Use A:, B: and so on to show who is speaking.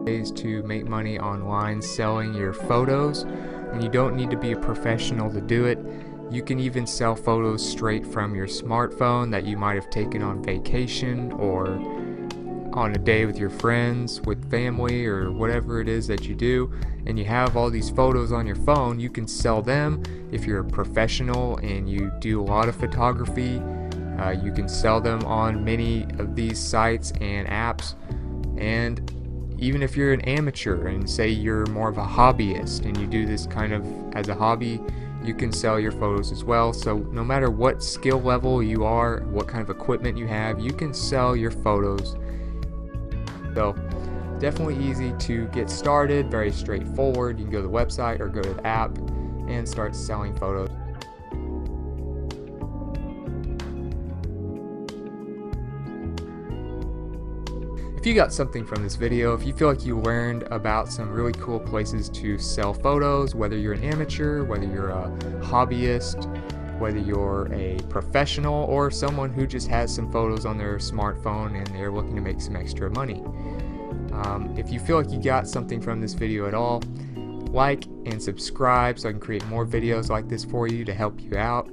A: Ways to make money online selling your photos, and you don't need to be a professional to do it. You can even sell photos straight from your smartphone that you might have taken on vacation or on a day with your friends, with family, or whatever it is that you do, and you have all these photos on your phone. You can sell them. If you're a professional and you do a lot of photography, you can sell them on many of these sites and apps. And even if you're an amateur and say you're more of a hobbyist and you do this kind of as a hobby, you can sell your photos as well. So no matter what skill level you are, what kind of equipment you have, you can sell your photos. So definitely easy to get started, very straightforward. You can go to the website or go to the app and start selling photos. If you got something from this video, if you feel like you learned about some really cool places to sell photos, whether you're an amateur, whether you're a hobbyist, whether you're a professional, or someone who just has some photos on their smartphone and they're looking to make some extra money. If you feel like you got something from this video at all, like and subscribe so I can create more videos like this for you to help you out.